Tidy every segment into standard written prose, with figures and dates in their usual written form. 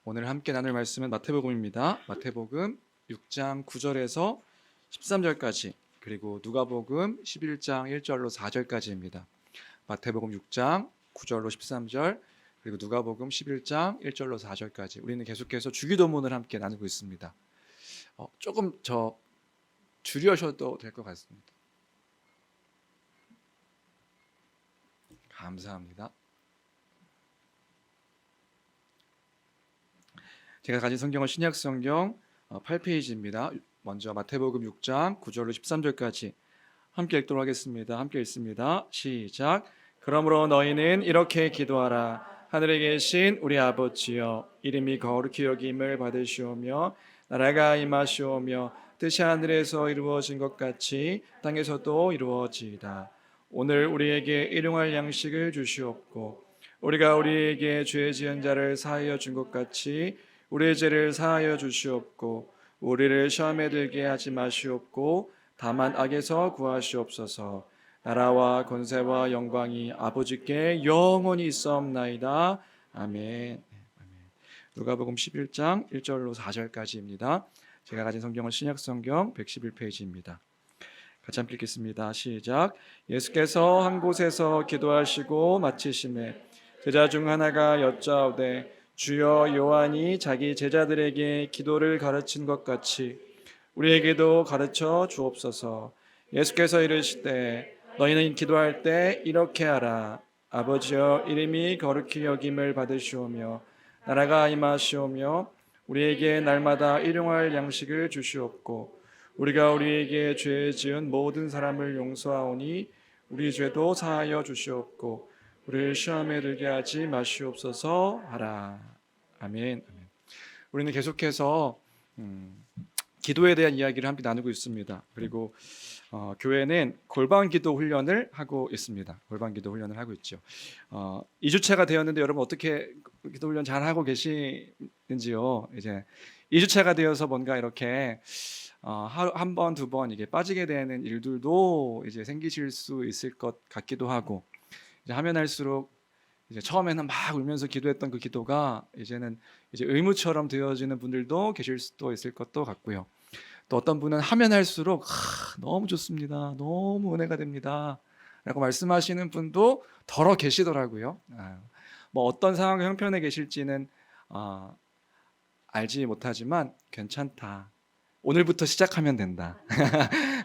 오늘 함께 나눌 말씀은 마태복음입니다. 마태복음 6장 9절에서 13절까지, 그리고 누가복음 11장 1절로 4절까지입니다. 마태복음 6장 9절로 13절, 그리고 누가복음 11장 1절로 4절까지 우리는 계속해서 주기도문을 함께 나누고 있습니다. 조금 줄여셔도 될 것 같습니다. 감사합니다. 제가 가진 성경은 신약성경 8페이지입니다. 먼저 마태복음 6장 9절로 13절까지 함께 읽도록 하겠습니다. 함께 읽습니다. 시작. 그러므로 너희는 이렇게 기도하라. 하늘에 계신 우리 아버지여, 이름이 거룩히 여김을 받으시오며 나라가 임하시오며 뜻이 하늘에서 이루어진 것 같이 땅에서도 이루어지이다. 오늘 우리에게 일용할 양식을 주시옵고 우리가 우리에게 죄 지은 자를 사하여 준 것 같이 우리의 죄를 사하여 주시옵고 우리를 시험에 들게 하지 마시옵고 다만 악에서 구하시옵소서. 나라와 권세와 영광이 아버지께 영원히 있사옵나이다. 아멘. 누가복음 11장 1절로 4절까지입니다. 제가 가진 성경은 신약성경 111페이지입니다. 같이 함께 읽겠습니다. 시작. 예수께서 한 곳에서 기도하시고 마치심에 제자 중 하나가 여짜오되 주여, 요한이 자기 제자들에게 기도를 가르친 것 같이 우리에게도 가르쳐 주옵소서. 예수께서 이르시되 너희는 기도할 때 이렇게 하라. 아버지여, 이름이 거룩히 여김을 받으시오며 나라가 임하시오며 우리에게 날마다 일용할 양식을 주시옵고 우리가 우리에게 죄 지은 모든 사람을 용서하오니 우리 죄도 사하여 주시옵고 우리를 시험에 들게 하지 마시옵소서 하라. 아멘. 우리는 계속해서 기도에 대한 이야기를 함께 나누고 있습니다. 그리고 교회는 골방기도 훈련을 하고 있습니다. 골방기도 훈련을 하고 있죠. 2주차가 되었는데 여러분 어떻게 기도 훈련 잘 하고 계시는지요? 이제 2주차가 되어서 뭔가 이렇게 하루 한 번, 두 번 이게 빠지게 되는 일들도 이제 생기실 수 있을 것 같기도 하고, 이제 하면 할수록 이제 처음에는 막 울면서 기도했던 그 기도가 이제는 이제 의무처럼 되어지는 분들도 계실 수도 있을 것도 같고요. 또 어떤 분은 하면 할수록 너무 좋습니다, 너무 은혜가 됩니다 라고 말씀하시는 분도 더러 계시더라고요. 뭐 어떤 상황 형편에 계실지는 알지 못하지만 괜찮다, 오늘부터 시작하면 된다.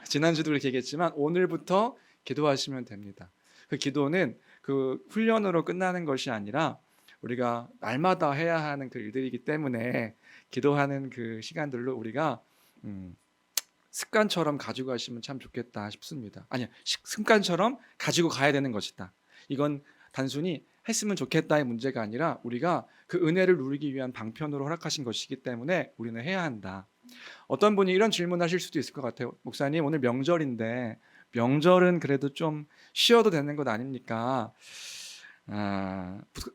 지난주도 그렇게 얘기했지만 오늘부터 기도하시면 됩니다. 그 기도는 그 훈련으로 끝나는 것이 아니라 우리가 날마다 해야 하는 그 일들이기 때문에 기도하는 그 시간들로 우리가 습관처럼 가지고 가시면 참 좋겠다 싶습니다. 아니, 습관처럼 가지고 가야 되는 것이다. 이건 단순히 했으면 좋겠다의 문제가 아니라 우리가 그 은혜를 누리기 위한 방편으로 허락하신 것이기 때문에 우리는 해야 한다. 어떤 분이 이런 질문하실 수도 있을 것 같아요. 목사님, 오늘 명절인데 명절은 그래도 좀 쉬어도 되는 것 아닙니까?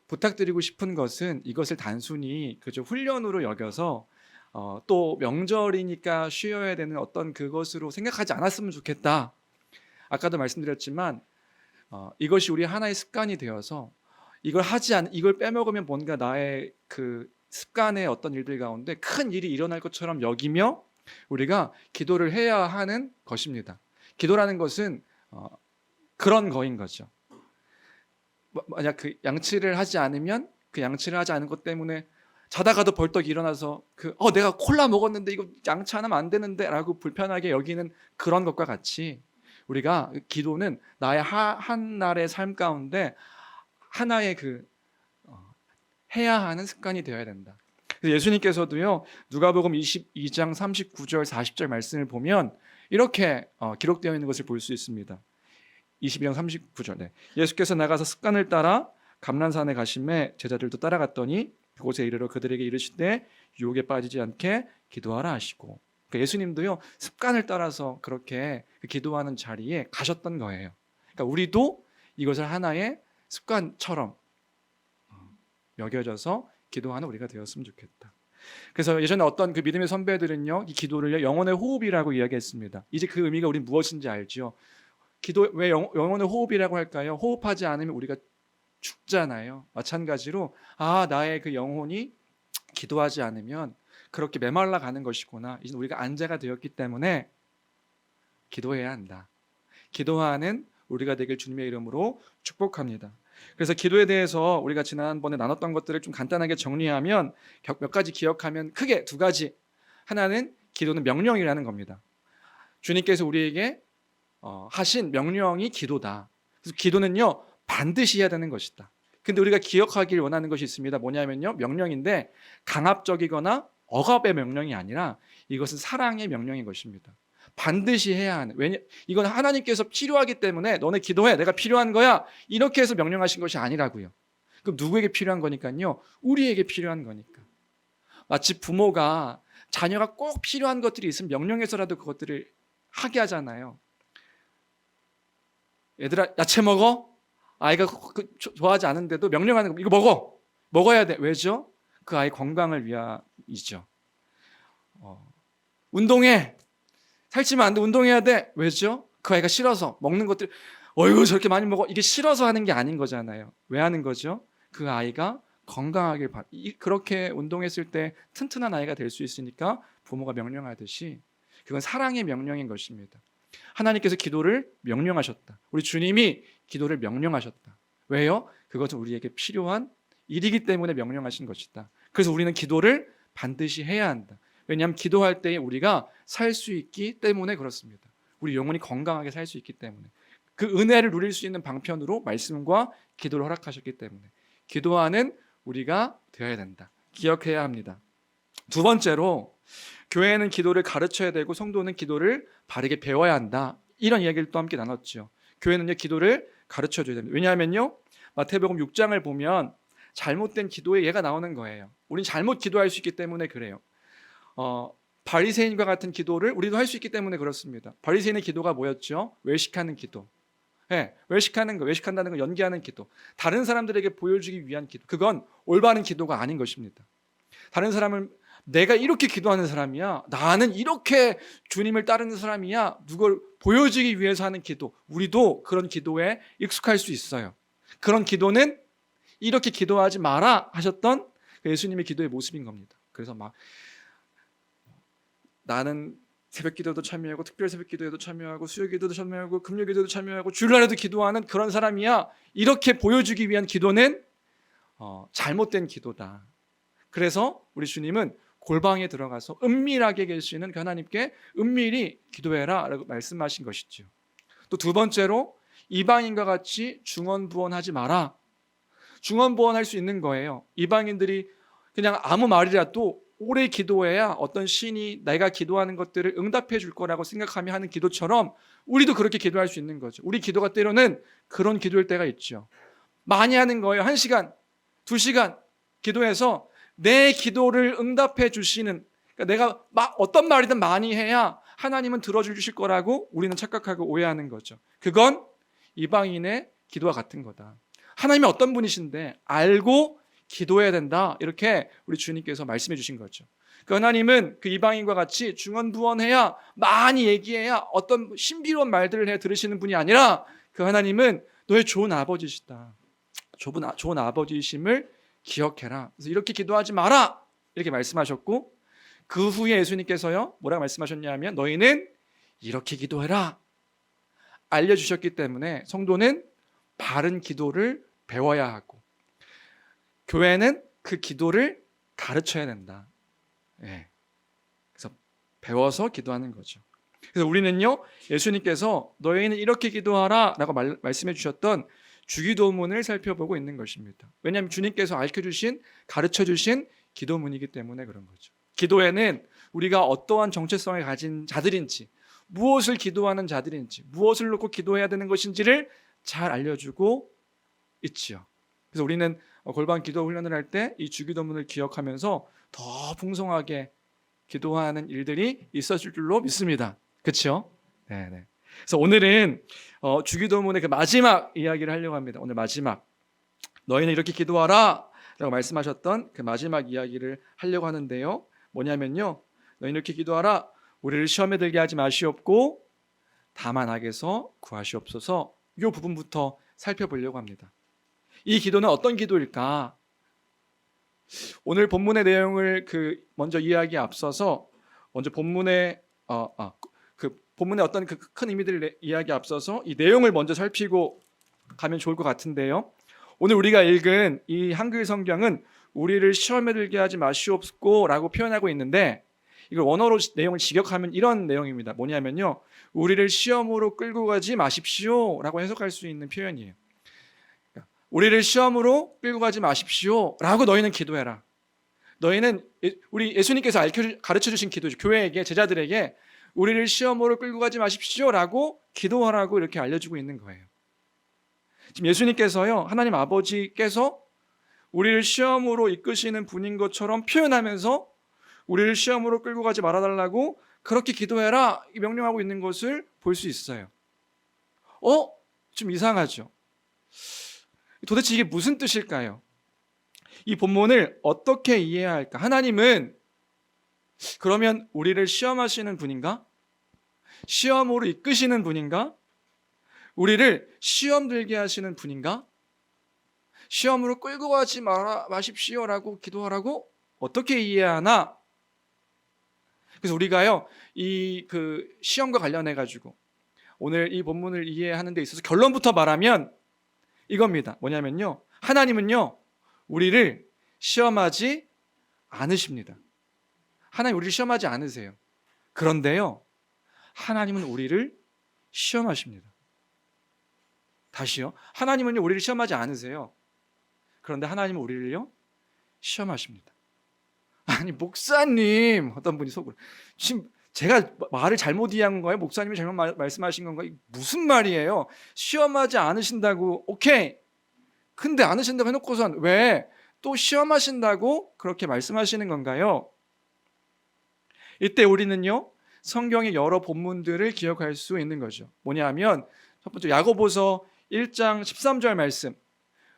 부탁드리고 싶은 것은 이것을 단순히 그저 훈련으로 여겨서 또 명절이니까 쉬어야 되는 어떤 그것으로 생각하지 않았으면 좋겠다. 아까도 말씀드렸지만 이것이 우리 하나의 습관이 되어서 이걸 빼먹으면 뭔가 나의 그 습관의 어떤 일들 가운데 큰 일이 일어날 것처럼 여기며 우리가 기도를 해야 하는 것입니다. 기도라는 것은 그런 거인 거죠. 만약 그 양치를 하지 않으면 그 양치를 하지 않은 것 때문에 자다가도 벌떡 일어나서 내가 콜라 먹었는데 이거 양치 안 하면 안 되는데 라고 불편하게 여기는 그런 것과 같이 우리가 기도는 나의 한 날의 삶 가운데 하나의 해야 하는 습관이 되어야 된다. 그래서 예수님께서도요, 누가복음 22장 39절 40절 말씀을 보면 이렇게 기록되어 있는 것을 볼 수 있습니다. 22장 39절. 네. 예수께서 나가서 습관을 따라 감람산에 가심에 제자들도 따라갔더니 그곳에 이르러 그들에게 이르시되 유혹에 빠지지 않게 기도하라 하시고. 그러니까 예수님도요, 습관을 따라서 그렇게 기도하는 자리에 가셨던 거예요. 그러니까 우리도 이것을 하나의 습관처럼 여겨져서 기도하는 우리가 되었으면 좋겠다. 그래서 예전에 어떤 그 믿음의 선배들은요, 이 기도를 영혼의 호흡이라고 이야기했습니다. 이제 그 의미가 우리 무엇인지 알죠? 기도 왜 영혼의 호흡이라고 할까요? 호흡하지 않으면 우리가 죽잖아요. 마찬가지로 나의 그 영혼이 기도하지 않으면 그렇게 메말라 가는 것이구나. 이제 우리가 안죄가 되었기 때문에 기도해야 한다. 기도하는 우리가 되길 주님의 이름으로 축복합니다. 그래서 기도에 대해서 우리가 지난번에 나눴던 것들을 좀 간단하게 정리하면 몇 가지 기억하면 크게 두 가지. 하나는 기도는 명령이라는 겁니다. 주님께서 우리에게 하신 명령이 기도다. 그래서 기도는요 반드시 해야 되는 것이다. 근데 우리가 기억하길 원하는 것이 있습니다. 뭐냐면요, 명령인데 강압적이거나 억압의 명령이 아니라 이것은 사랑의 명령인 것입니다. 반드시 해야 하는, 이건 하나님께서 필요하기 때문에 너네 기도해, 내가 필요한 거야, 이렇게 해서 명령하신 것이 아니라고요. 그럼 누구에게 필요한 거니까요? 우리에게 필요한 거니까. 마치 부모가 자녀가 꼭 필요한 것들이 있으면 명령해서라도 그것들을 하게 하잖아요. 얘들아 야채 먹어? 아이가 좋아하지 않은데도 명령하는 거, 이거 먹어야 돼. 왜죠? 그 아이 건강을 위함이죠. 운동해, 살찌면 안 돼, 운동해야 돼. 왜죠? 그 아이가 싫어서. 먹는 것들 어이구 저렇게 많이 먹어, 이게 싫어서 하는 게 아닌 거잖아요. 왜 하는 거죠? 그 아이가 건강하길 그렇게 운동했을 때 튼튼한 아이가 될 수 있으니까 부모가 명령하듯이 그건 사랑의 명령인 것입니다. 하나님께서 기도를 명령하셨다. 우리 주님이 기도를 명령하셨다. 왜요? 그것은 우리에게 필요한 일이기 때문에 명령하신 것이다. 그래서 우리는 기도를 반드시 해야 한다. 왜냐하면 기도할 때 우리가 살 수 있기 때문에 그렇습니다. 우리 영혼이 건강하게 살 수 있기 때문에, 그 은혜를 누릴 수 있는 방편으로 말씀과 기도를 허락하셨기 때문에 기도하는 우리가 되어야 된다. 기억해야 합니다. 두 번째로, 교회는 기도를 가르쳐야 되고 성도는 기도를 바르게 배워야 한다. 이런 이야기를 또 함께 나눴죠. 교회는요 기도를 가르쳐줘야 됩니다. 왜냐하면요 마태복음 6장을 보면 잘못된 기도의 예가 나오는 거예요. 우린 잘못 기도할 수 있기 때문에 그래요. 바리새인과 같은 기도를 우리도 할 수 있기 때문에 그렇습니다. 바리새인의 기도가 뭐였죠? 외식하는 기도. 네, 외식한다는 거, 연기하는 기도. 다른 사람들에게 보여주기 위한 기도. 그건 올바른 기도가 아닌 것입니다. 다른 사람을, 내가 이렇게 기도하는 사람이야, 나는 이렇게 주님을 따르는 사람이야, 누굴 보여주기 위해서 하는 기도. 우리도 그런 기도에 익숙할 수 있어요. 그런 기도는 이렇게 기도하지 마라 하셨던 예수님의 기도의 모습인 겁니다. 그래서 막 나는 새벽 기도도 참여하고 특별 새벽 기도에도 참여하고 수요 기도도 참여하고 금요 기도도 참여하고 주일날에도 기도하는 그런 사람이야, 이렇게 보여주기 위한 기도는 잘못된 기도다. 그래서 우리 주님은 골방에 들어가서 은밀하게 계시는 그 하나님께 은밀히 기도해라 라고 말씀하신 것이죠. 또 두 번째로, 이방인과 같이 중언부언하지 마라. 중언부언할 수 있는 거예요. 이방인들이 그냥 아무 말이라도 오래 기도해야 어떤 신이 내가 기도하는 것들을 응답해 줄 거라고 생각하며 하는 기도처럼 우리도 그렇게 기도할 수 있는 거죠. 우리 기도가 때로는 그런 기도일 때가 있죠. 많이 하는 거예요. 1시간, 2시간 기도해서 내 기도를 응답해 주시는, 그러니까 내가 어떤 말이든 많이 해야 하나님은 들어주실 거라고 우리는 착각하고 오해하는 거죠. 그건 이방인의 기도와 같은 거다. 하나님이 어떤 분이신데 알고 기도해야 된다, 이렇게 우리 주님께서 말씀해 주신 거죠. 그 하나님은 그 이방인과 같이 중언부언해야, 많이 얘기해야 어떤 신비로운 말들을 해 들으시는 분이 아니라, 그 하나님은 너의 좋은 아버지시다. 좋은 아버지심을 기억해라. 그래서 이렇게 기도하지 마라, 이렇게 말씀하셨고, 그 후에 예수님께서요 뭐라고 말씀하셨냐면 너희는 이렇게 기도해라 알려주셨기 때문에 성도는 바른 기도를 배워야 하고 교회는 그 기도를 가르쳐야 된다. 예. 그래서 배워서 기도하는 거죠. 그래서 우리는요 예수님께서 너희는 이렇게 기도하라 라고 말씀해 주셨던 주기도문을 살펴보고 있는 것입니다. 왜냐하면 주님께서 알려주신, 가르쳐주신 기도문이기 때문에 그런 거죠. 기도에는 우리가 어떠한 정체성을 가진 자들인지, 무엇을 기도하는 자들인지, 무엇을 놓고 기도해야 되는 것인지를 잘 알려주고 있지요. 그래서 우리는 골방 기도 훈련을 할 때 이 주기도문을 기억하면서 더 풍성하게 기도하는 일들이 있었을 줄로 믿습니다. 그렇죠? 네. 그래서 오늘은 주기도문의 그 마지막 이야기를 하려고 합니다. 오늘 마지막, 너희는 이렇게 기도하라 라고 말씀하셨던 그 마지막 이야기를 하려고 하는데요, 뭐냐면요, 너희는 이렇게 기도하라. 우리를 시험에 들게 하지 마시옵고 다만 악에서 구하시옵소서. 이 부분부터 살펴보려고 합니다. 이 기도는 어떤 기도일까? 오늘 본문의 내용을 먼저 이해하기에 앞서서 먼저 본문의 본문의 어떤 큰 의미들을 이해하기에 앞서서 이 내용을 먼저 살피고 가면 좋을 것 같은데요. 오늘 우리가 읽은 이 한글 성경은 우리를 시험에 들게 하지 마시옵소서라고 표현하고 있는데, 이걸 원어로 내용을 직역하면 이런 내용입니다. 뭐냐면요, 우리를 시험으로 끌고 가지 마십시오라고 해석할 수 있는 표현이에요. 우리를 시험으로 끌고 가지 마십시오라고 너희는 기도해라. 너희는 우리 예수님께서 가르쳐 주신 기도죠. 교회에게, 제자들에게 우리를 시험으로 끌고 가지 마십시오라고 기도하라고 이렇게 알려주고 있는 거예요. 지금 예수님께서요, 하나님 아버지께서 우리를 시험으로 이끄시는 분인 것처럼 표현하면서 우리를 시험으로 끌고 가지 말아달라고 그렇게 기도해라 명령하고 있는 것을 볼 수 있어요. 좀 이상하죠? 도대체 이게 무슨 뜻일까요? 이 본문을 어떻게 이해해야 할까? 하나님은 그러면 우리를 시험하시는 분인가? 시험으로 이끄시는 분인가? 우리를 시험 들게 하시는 분인가? 시험으로 끌고 가지 마십시오라고 기도하라고 어떻게 이해하나? 그래서 우리가요, 이 시험과 관련해 가지고 오늘 이 본문을 이해하는 데 있어서 결론부터 말하면 이겁니다. 뭐냐면요, 하나님은요 우리를 시험하지 않으십니다. 하나님 우리를 시험하지 않으세요. 그런데요, 하나님은 우리를 시험하십니다. 다시요, 하나님은요 우리를 시험하지 않으세요. 그런데 하나님은 우리를요 시험하십니다. 아니 목사님, 어떤 분이 속으로, 지금 제가 말을 잘못 이해한 건가요? 목사님이 잘못 말씀하신 건가요? 무슨 말이에요? 시험하지 않으신다고, 오케이, 근데 않으신다고 해놓고선 왜 또 시험하신다고 그렇게 말씀하시는 건가요? 이때 우리는요 성경의 여러 본문들을 기억할 수 있는 거죠. 뭐냐면 첫 번째 야고보서 1장 13절 말씀,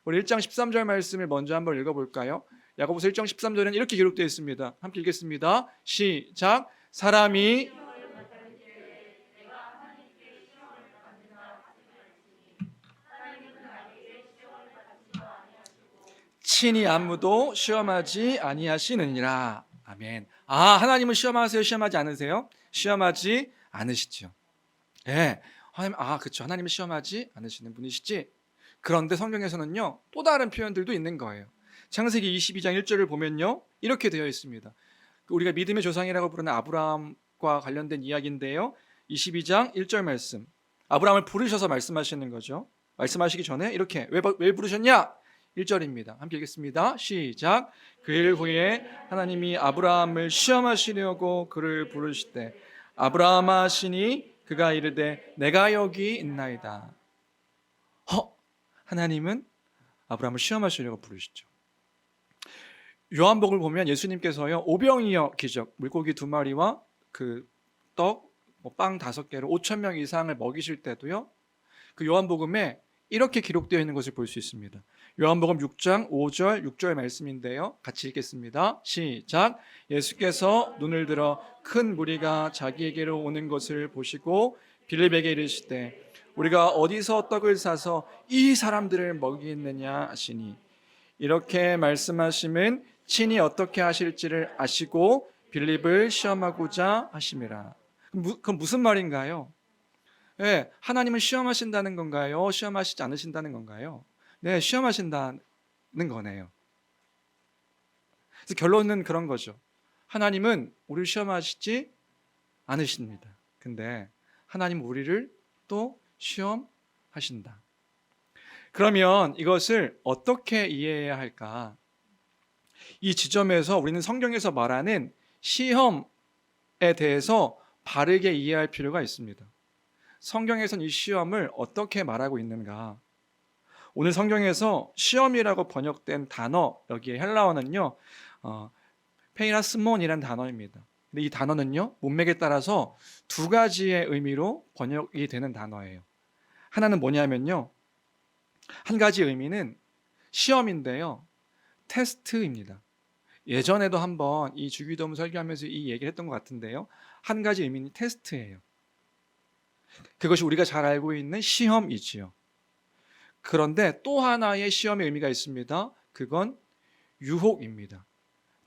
우리 1장 13절 말씀을 먼저 한번 읽어볼까요? 야고보서 1장 13절은 이렇게 기록되어 있습니다. 함께 읽겠습니다. 시작. 사람이 친히 아무도 시험하지 아니하시느니라. 아멘. 하나님은 시험하세요? 시험하지 않으세요? 시험하지 않으시죠. 예. 하나님, 그렇죠. 하나님은 시험하지 않으시는 분이시지. 그런데 성경에서는요 또 다른 표현들도 있는 거예요. 창세기 22장 1절을 보면요 이렇게 되어 있습니다. 우리가 믿음의 조상이라고 부르는 아브라함과 관련된 이야기인데요, 22장 1절 말씀, 아브라함을 부르셔서 말씀하시는 거죠. 말씀하시기 전에 이렇게 왜 부르셨냐? 1절입니다. 함께 읽겠습니다. 시작. 그 일 후에 하나님이 아브라함을 시험하시려고 그를 부르시되 아브라함아 하시니 그가 이르되 내가 여기 있나이다. 하나님은 아브라함을 시험하시려고 부르시죠. 요한복음을 보면 예수님께서요 오병이어 기적, 물고기 2마리와 떡, 빵 5개로 5,000명 이상을 먹이실 때도요 그 요한복음에 이렇게 기록되어 있는 것을 볼 수 있습니다. 요한복음 6장 5절 6절 말씀인데요, 같이 읽겠습니다. 시작. 예수께서 눈을 들어 큰 무리가 자기에게로 오는 것을 보시고 빌립에게 이르시되 우리가 어디서 떡을 사서 이 사람들을 먹이느냐 하시니, 이렇게 말씀하심은 친히 어떻게 하실지를 아시고 빌립을 시험하고자 하심이라. 그럼 무슨 말인가요? 네, 하나님은 시험하신다는 건가요? 시험하시지 않으신다는 건가요? 네, 시험하신다는 거네요. 그래서 결론은 그런 거죠. 하나님은 우리를 시험하시지 않으십니다. 근데 하나님은 우리를 또 시험하신다. 그러면 이것을 어떻게 이해해야 할까? 이 지점에서 우리는 성경에서 말하는 시험에 대해서 바르게 이해할 필요가 있습니다. 성경에서는 이 시험을 어떻게 말하고 있는가? 오늘 성경에서 시험이라고 번역된 단어, 여기에 헬라어는요 페이라스몬이라는 단어입니다. 근데 이 단어는요 문맥에 따라서 두 가지의 의미로 번역이 되는 단어예요. 하나는 뭐냐면요, 한 가지 의미는 시험인데요 테스트입니다. 예전에도 한번 이 주기도문 설교하면서 이 얘기를 했던 것 같은데요, 한 가지 의미는 테스트예요. 그것이 우리가 잘 알고 있는 시험이지요. 그런데 또 하나의 시험의 의미가 있습니다. 그건 유혹입니다.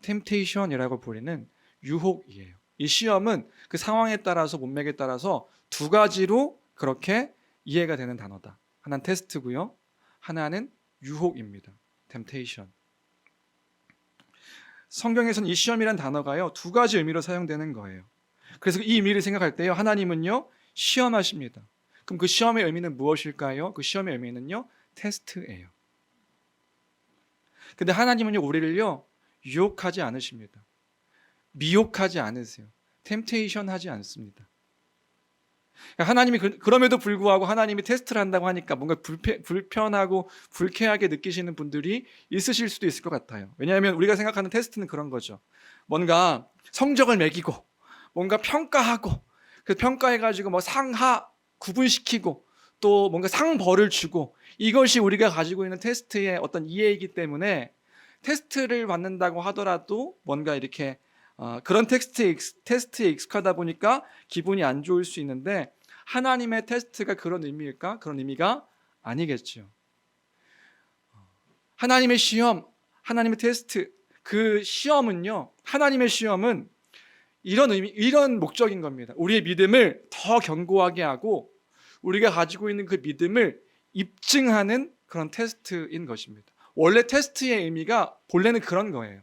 템테이션이라고 부르는 유혹이에요. 이 시험은 그 상황에 따라서 문맥에 따라서 두 가지로 그렇게 이해가 되는 단어다. 하나는 테스트고요. 하나는 유혹입니다. 템테이션. 성경에서는 이 시험이란 단어가요, 두 가지 의미로 사용되는 거예요. 그래서 이 의미를 생각할 때요, 하나님은요, 시험하십니다. 그럼 그 시험의 의미는 무엇일까요? 그 시험의 의미는요, 테스트예요. 근데 하나님은요, 우리를요, 유혹하지 않으십니다. 미혹하지 않으세요. 템테이션 하지 않습니다. 하나님이 그럼에도 불구하고 하나님이 테스트를 한다고 하니까 뭔가 불편하고 불쾌하게 느끼시는 분들이 있으실 수도 있을 것 같아요. 왜냐하면 우리가 생각하는 테스트는 그런 거죠. 뭔가 성적을 매기고 뭔가 평가하고 그 평가해가지고 뭐 상하 구분시키고 또 뭔가 상벌을 주고 이것이 우리가 가지고 있는 테스트의 어떤 이해이기 때문에 테스트를 받는다고 하더라도 뭔가 이렇게 그런 테스트에 익숙하다 보니까 기분이 안 좋을 수 있는데 하나님의 테스트가 그런 의미일까? 그런 의미가 아니겠죠. 하나님의 시험, 하나님의 테스트, 그 시험은요, 하나님의 시험은 이런 의미, 이런 목적인 겁니다. 우리의 믿음을 더 견고하게 하고 우리가 가지고 있는 그 믿음을 입증하는 그런 테스트인 것입니다. 원래 테스트의 의미가 본래는 그런 거예요.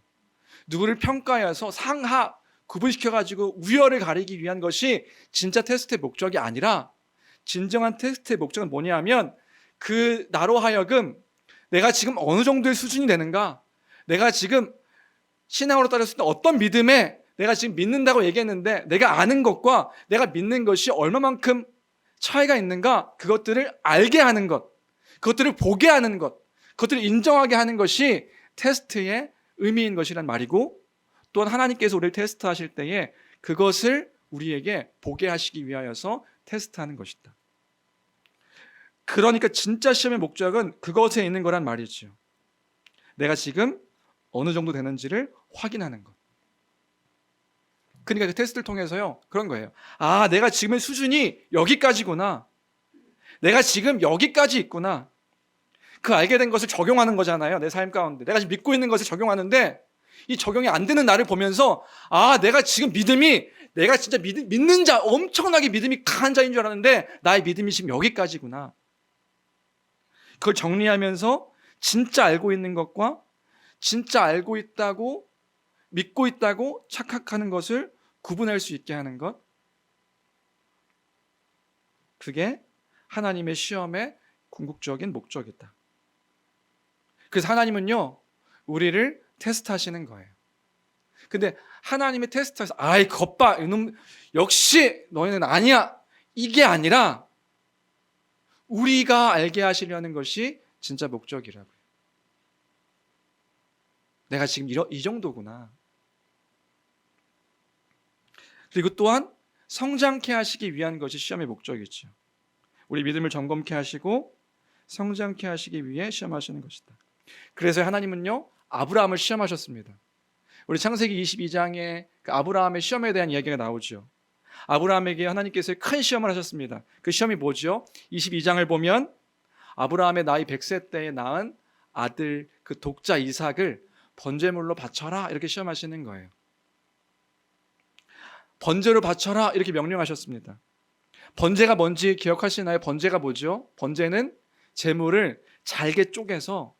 누구를 평가해서 상하 구분시켜가지고 우열을 가리기 위한 것이 진짜 테스트의 목적이 아니라 진정한 테스트의 목적은 뭐냐면 그 나로 하여금 내가 지금 어느 정도의 수준이 되는가, 내가 지금 신앙으로 따졌을 때 어떤 믿음에 내가 지금 믿는다고 얘기했는데 내가 아는 것과 내가 믿는 것이 얼마만큼 차이가 있는가, 그것들을 알게 하는 것, 그것들을 보게 하는 것, 그것들을 인정하게 하는 것이 테스트의 의미인 것이란 말이고, 또한 하나님께서 우리를 테스트하실 때에 그것을 우리에게 보게 하시기 위하여서 테스트하는 것이다. 그러니까 진짜 시험의 목적은 그것에 있는 거란 말이죠. 내가 지금 어느 정도 되는지를 확인하는 것. 그러니까 그 테스트를 통해서요, 그런 거예요. 아, 내가 지금의 수준이 여기까지구나. 내가 지금 여기까지 있구나. 그 알게 된 것을 적용하는 거잖아요. 내 삶 가운데 내가 지금 믿고 있는 것을 적용하는데 이 적용이 안 되는 나를 보면서 아, 내가 지금 믿음이, 내가 진짜 믿는 자, 엄청나게 믿음이 강한 자인 줄 알았는데 나의 믿음이 지금 여기까지구나. 그걸 정리하면서 진짜 알고 있는 것과 진짜 알고 있다고 믿고 있다고 착각하는 것을 구분할 수 있게 하는 것, 그게 하나님의 시험의 궁극적인 목적이다. 그래서 하나님은요, 우리를 테스트하시는 거예요. 근데 하나님의 테스트에서 아이 겉봐 이놈 역시 너희는 아니야, 이게 아니라 우리가 알게 하시려는 것이 진짜 목적이라고요. 내가 지금 이 정도구나. 그리고 또한 성장케 하시기 위한 것이 시험의 목적이죠. 우리 믿음을 점검케 하시고 성장케 하시기 위해 시험하시는 것이다. 그래서 하나님은요, 아브라함을 시험하셨습니다. 우리 창세기 22장에 그 아브라함의 시험에 대한 이야기가 나오죠. 아브라함에게 하나님께서 큰 시험을 하셨습니다. 그 시험이 뭐죠? 22장을 보면 아브라함의 나이 100세 때에 낳은 아들 그 독자 이삭을 번제물로 바쳐라, 이렇게 시험하시는 거예요. 번제로 바쳐라, 이렇게 명령하셨습니다. 번제가 뭔지 기억하시나요? 번제가 뭐죠? 번제는 제물을 잘게 쪼개서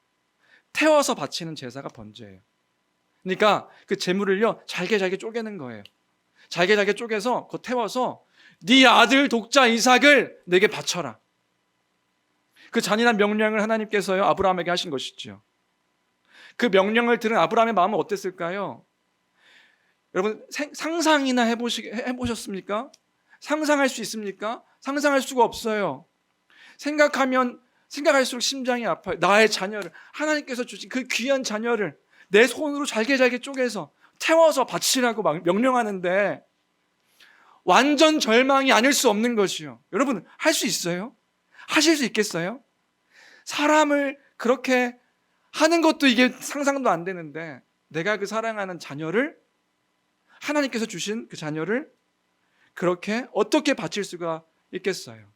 태워서 바치는 제사가 번제예요. 그러니까 그 제물을요, 잘게 쪼개는 거예요. 잘게 쪼개서 그거 태워서 네 아들 독자 이삭을 내게 바쳐라. 그 잔인한 명령을 하나님께서요, 아브라함에게 하신 것이죠. 그 명령을 들은 아브라함의 마음은 어땠을까요? 여러분, 상상이나 해보셨습니까? 상상할 수 있습니까? 상상할 수가 없어요. 생각할수록 심장이 아파요. 나의 자녀를, 하나님께서 주신 그 귀한 자녀를 내 손으로 잘게 쪼개서 태워서 바치라고 명령하는데 완전 절망이 아닐 수 없는 것이요. 여러분, 할 수 있어요? 하실 수 있겠어요? 사람을 그렇게 하는 것도 이게 상상도 안 되는데 내가 그 사랑하는 자녀를, 하나님께서 주신 그 자녀를 그렇게 어떻게 바칠 수가 있겠어요?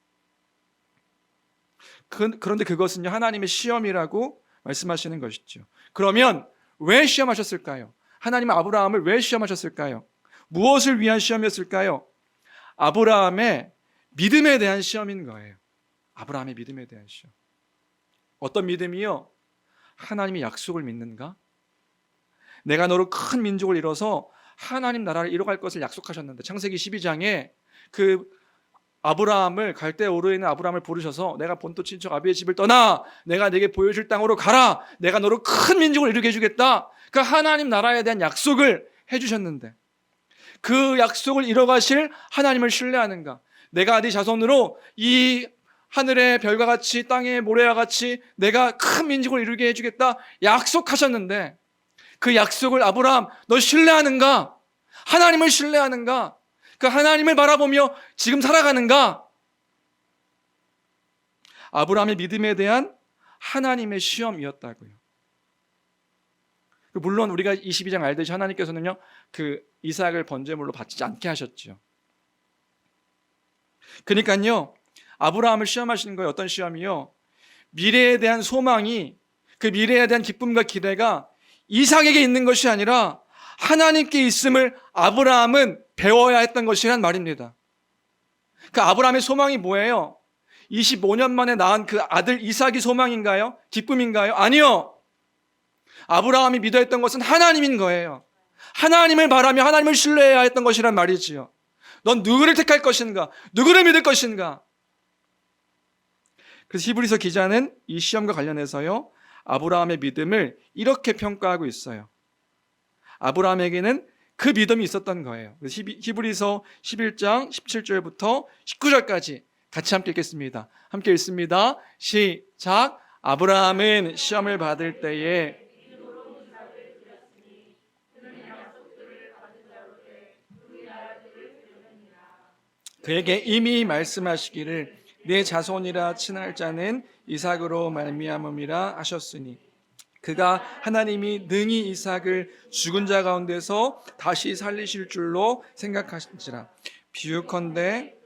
그런데 그것은요, 하나님의 시험이라고 말씀하시는 것이죠. 그러면 왜 시험하셨을까요? 하나님은 아브라함을 왜 시험하셨을까요? 무엇을 위한 시험이었을까요? 아브라함의 믿음에 대한 시험인 거예요. 아브라함의 믿음에 대한 시험. 어떤 믿음이요? 하나님의 약속을 믿는가? 내가 너로 큰 민족을 이뤄서 하나님 나라를 이뤄갈 것을 약속하셨는데, 창세기 12장에 그 아브라함을, 갈대 우르에 있는 아브라함을 부르셔서 내가 본토 친척 아비의 집을 떠나 내가 네게 보여줄 땅으로 가라, 내가 너로 큰 민족을 이루게 해주겠다, 그 하나님 나라에 대한 약속을 해주셨는데, 그 약속을 이뤄가실 하나님을 신뢰하는가? 내가 네 자손으로 이 하늘의 별과 같이 땅의 모래와 같이 내가 큰 민족을 이루게 해주겠다 약속하셨는데, 그 약속을 아브라함 너 신뢰하는가? 하나님을 신뢰하는가? 그 하나님을 바라보며 지금 살아가는가? 아브라함의 믿음에 대한 하나님의 시험이었다고요. 물론 우리가 22장 알듯이 하나님께서는요, 그 이삭을 번제물로 바치지 않게 하셨죠. 그러니까요, 아브라함을 시험하시는 거예요. 어떤 시험이요? 미래에 대한 소망이, 그 미래에 대한 기쁨과 기대가 이삭에게 있는 것이 아니라 하나님께 있음을 아브라함은 배워야 했던 것이란 말입니다. 그 아브라함의 소망이 뭐예요? 25년 만에 낳은 그 아들 이삭이 소망인가요? 기쁨인가요? 아니요. 아브라함이 믿어야 했던 것은 하나님인 거예요. 하나님을 바라며 하나님을 신뢰해야 했던 것이란 말이지요. 넌 누구를 택할 것인가? 누구를 믿을 것인가? 그래서 히브리서 기자는 이 시험과 관련해서요, 아브라함의 믿음을 이렇게 평가하고 있어요. 아브라함에게는 그 믿음이 있었던 거예요. 히브리서 11장 17절부터 19절까지 같이 함께 읽겠습니다. 함께 읽습니다. 시작. 아브라함은 시험을 받을 때에 그에게 이미 말씀하시기를 내 자손이라 칭할 자는 이삭으로 말미암음이라 하셨으니, 그가 하나님이 능히 이삭을 죽은 자 가운데서 다시 살리실 줄로 생각하신지라. 비유컨대,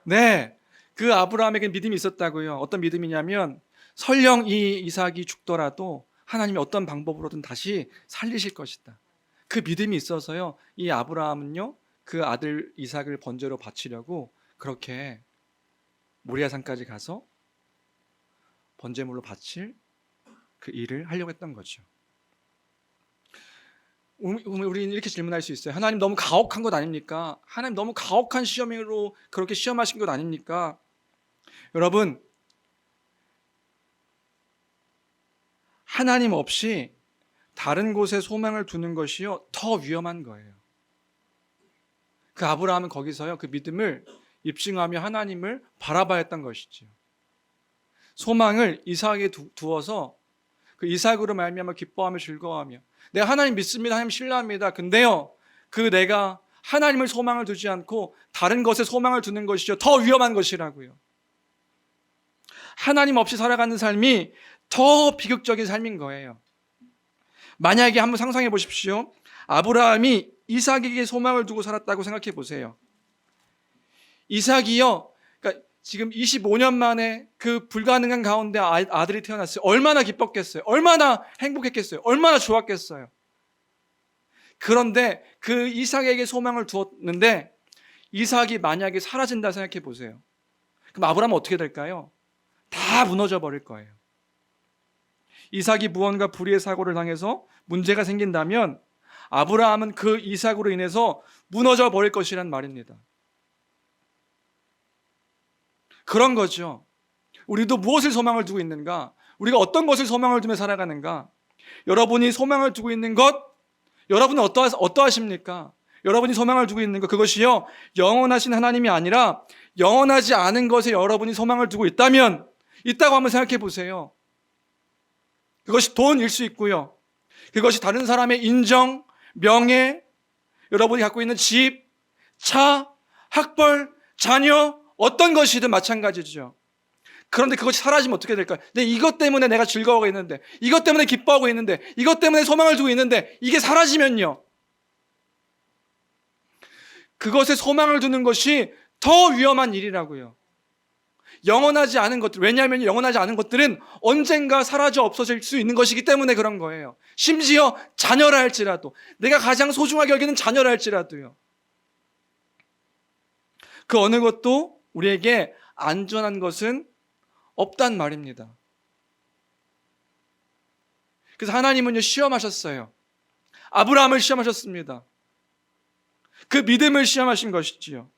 네, 그 아브라함에게 믿음이 있었다고요. 어떤 믿음이냐면, 설령 이 이삭이 죽더라도 하나님이 어떤 방법으로든 다시 살리실 것이다. 그 믿음이 있어서요, 이 아브라함은요, 그 아들 이삭을 번제로 바치려고 그렇게 모리아산까지 가서 번제물로 바칠 그 일을 하려고 했던 거죠. 우리는 이렇게 질문할 수 있어요. 하나님 너무 가혹한 것 아닙니까? 하나님 너무 가혹한 시험으로 그렇게 시험하신 것 아닙니까? 여러분, 하나님 없이 다른 곳에 소망을 두는 것이요, 더 위험한 거예요. 그 아브라함은 거기서요, 그 믿음을 입증하며 하나님을 바라봐야 했던 것이죠. 소망을 이삭에게 두어서 그 이삭으로 말미암아 기뻐하며 즐거워하며, 내가 하나님 믿습니다, 하나님 신뢰합니다. 근데요, 그 내가 하나님을 소망을 두지 않고 다른 것에 소망을 두는 것이죠, 더 위험한 것이라고요. 하나님 없이 살아가는 삶이 더 비극적인 삶인 거예요. 만약에 한번 상상해 보십시오. 아브라함이 이삭에게 소망을 두고 살았다고 생각해 보세요. 이삭이요, 그러니까 지금 25년 만에 그 불가능한 가운데 아들이 태어났어요. 얼마나 기뻤겠어요? 얼마나 행복했겠어요? 얼마나 좋았겠어요? 그런데 그 이삭에게 소망을 두었는데 이삭이 만약에 사라진다 생각해 보세요. 그럼 아브라함은 어떻게 될까요? 다 무너져 버릴 거예요. 이삭이 무언가 불의의 사고를 당해서 문제가 생긴다면 아브라함은 그 이삭으로 인해서 무너져 버릴 것이란 말입니다. 그런 거죠. 우리도 무엇을 소망을 두고 있는가? 우리가 어떤 것을 소망을 두며 살아가는가? 여러분이 소망을 두고 있는 것, 여러분은 어떠하십니까? 여러분이 소망을 두고 있는 것, 그것이요, 영원하신 하나님이 아니라 영원하지 않은 것에 여러분이 소망을 두고 있다고 한번 생각해 보세요. 그것이 돈일 수 있고요, 그것이 다른 사람의 인정, 명예, 여러분이 갖고 있는 집, 차, 학벌, 자녀, 어떤 것이든 마찬가지죠. 그런데 그것이 사라지면 어떻게 될까요? 이것 때문에 내가 즐거워하고 있는데, 이것 때문에 기뻐하고 있는데, 이것 때문에 소망을 두고 있는데, 이게 사라지면요, 그것에 소망을 두는 것이 더 위험한 일이라고요. 영원하지 않은 것들, 왜냐하면 영원하지 않은 것들은 언젠가 사라져 없어질 수 있는 것이기 때문에 그런 거예요. 심지어 자녀라 할지라도, 내가 가장 소중하게 여기는 자녀라 할지라도요. 그 어느 것도 우리에게 안전한 것은 없단 말입니다. 그래서 하나님은요, 시험하셨어요. 아브라함을 시험하셨습니다. 그 믿음을 시험하신 것이지요.